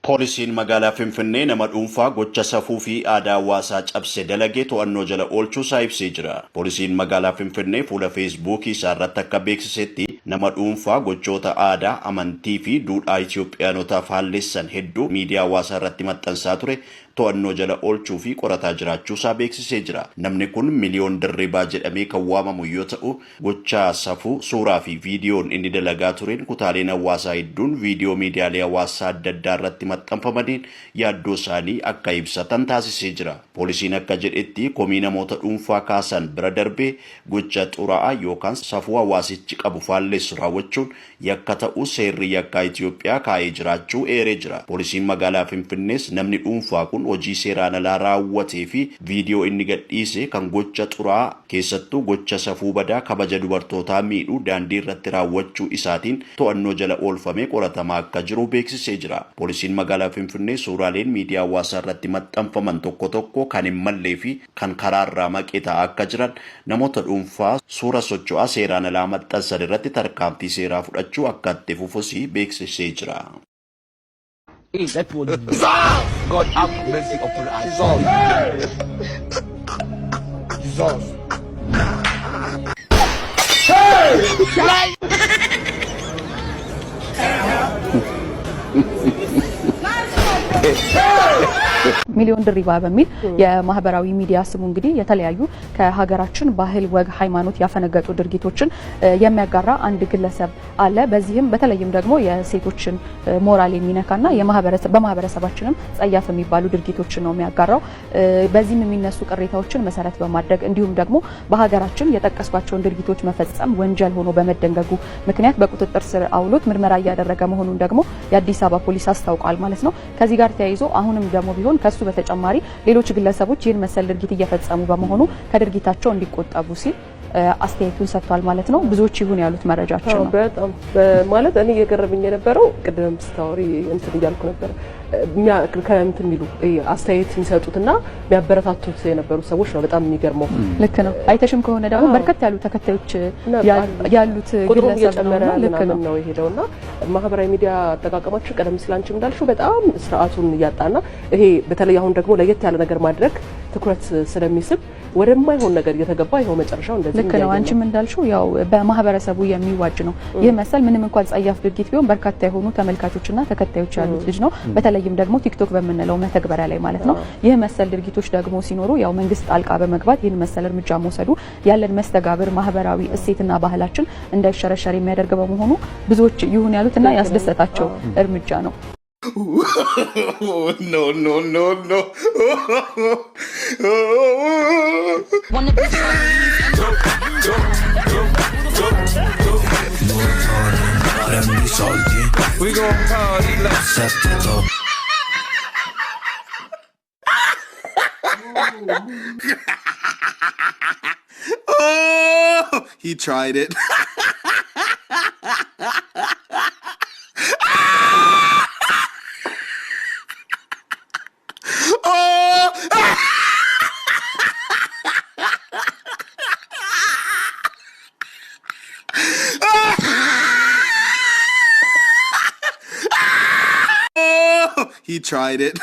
Poolisiin magaalaa Finfinnee nama dhuunfaa gocha safuu fi aadaa hawaasaa cabse dalagee to'annoo jala oolchuusaa ibsee jira. Poolisiin magaalaa Finfinnee fuula Feesbuukii isaa irratti akka beeksisetti nama dhuunfaa gochoota aadaa, amantii fi duudhaa Itoophiyaanotaaf haalleessan hedduu miidiyaa hawaasaa irratti maxxansaa ture to'annoo jala oolchuu fi qorataa jiraachuusaa beeksisee jira. Namni kun Miliyoon Dirribaa jedhamee kan waamamu yoo ta'u, gocha safuu, suuraa fi viidiyoon inni dalagaa tureen kutaaleen hawaasaa hedduun viidiyoo miidiyaalee hawaasaa adda addaa irratti maxxanfamaniin yaaddoo isaanii akka ibsatan taasisee jira. Poolisiin akka jedhetti komii namoota dhuunfaa kaasan bira darbee gocha xuraa'aa yookaan safuu hawaasichi qabu faalleessu raawwachuun yakka ta'uu seerri yakkaa Itoophiyaa kaa'ee jiraachuu eeree jira. Poolisiin magaalaa Finfinnees namni dhuunfaa kun hojii seeraan alaa raawwatee fi viidiyoo inni gadhiise kan gocha xuraa'aa keessattuu gocha safuu badaa kabaja dubartootaa miidhuu daandii irratti raawwachuu isaatiin to'annoo jala oolfamee qoratamaa akka jiru beeksisee jira. Poolisiin magaalaa Finfinnee suuraaleen miidiyaa hawaasaa irratti maxxanfaman tokko tokko kan hin mallee fi kan karaarraa maqee ta'aa akka jiran namoota dhuunfaa suura socho'aa seeraan alaa maxxansan irratti tarkaanfii seeraa fudhachuu akka itti fufus beeksisee jira. That would God have mercy upon us. Jesus. Hey! ሚሊዮን ድሪባ በሚል የማህበራዊ ሚዲያ ስሙ እንግዲህ የተለያዩ ከሀገራችን ባህል ወግ ሃይማኖት ያፈነገጡ ድርጊቶችን የሚያጋራ አንድ ግለሰብ አለ። በዚህም በተለይም ደግሞ የሴቶችን ሞራል የሚነካና በማህበረሰባችንም ጸያፍ የሚባሉ ድርጊቶችን ነው የሚያጋራው። በዚህም የሚነሱ ቅሬታዎችን መሰረት በማድረግ እንዲሁም ደግሞ በሀገራችን የጠቀስኳቸውን ድርጊቶች መፈጸም ወንጀል ሆኖ በመደንገጉ ምክንያት በቁጥጥር ስር አውሎት ምርመራ እያደረገ መሆኑን ደግሞ የአዲስ አበባ ፖሊስ አስታውቋል ማለት ነው። ከዚህ ጋር ተያይዞ አሁንም ደግሞ ቢሆን ከሱ በተጨማሪ ሌሎች ግለሰቦች ይህን መሰል ድርጊት እየፈጸሙ በመሆኑ ከድርጊታቸው እንዲቆጠቡ ሲል አስተያየቱን ሰጥቷል ማለት ነው። ብዙዎች ይሁን ያሉት መረጃቸው ነው። በጣም ማለት እኔ እየገረመኝ የነበረው ቅድም ስታወሪ እንትን እያልኩ ነበር ከእንትን የሚሉ አስተያየት የሚሰጡትና የሚያበረታቱት የነበሩ ሰዎች ነው። በጣም የሚገርመው ልክ ነው። አይተሽም ከሆነ ደግሞ በርከት ያሉ ተከታዮች ያሉት ግለሰብ ነው። ልክ ነው የሄደውና ማህበራዊ ሚዲያ አጠቃቀማችን ቀደም ሲል አንቺም እንዳልሽው በጣም ስርዓቱን እያጣና ይሄ በተለይ አሁን ደግሞ ለየት ያለ ነገር ማድረግ ትኩረት ስለሚስብ ወደማይሆን ነገር እየተገባ ይሄው መጨረሻው እንደዚህ ልክ ነው። አንቺም እንዳልሽው ያው በማህበረሰቡ የሚዋጅ ነው። ይህ መሰል ምንም እንኳን ጸያፍ ድርጊት ቢሆን በርካታ የሆኑ ተመልካቾችና ተከታዮች ያሉት ልጅ ነው። በተለይም ደግሞ ቲክቶክ በመነለው መተግበሪያ ላይ ማለት ነው። ይህ መሰል ድርጊቶች ደግሞ ሲኖሩ ያው መንግስት ጣልቃ በመግባት ይህን መሰል እርምጃ መውሰዱ ያለን መስተጋብር ማህበራዊ እሴትና ባህላችን እንዳይሸረሸር የሚያደርግ በመሆኑ ብዙዎች ይሁን ያሉትና ያስደሰታቸው እርምጃ ነው። No, no, no, no. We gon' party like Saturday. Oh, he tried it. He tried it.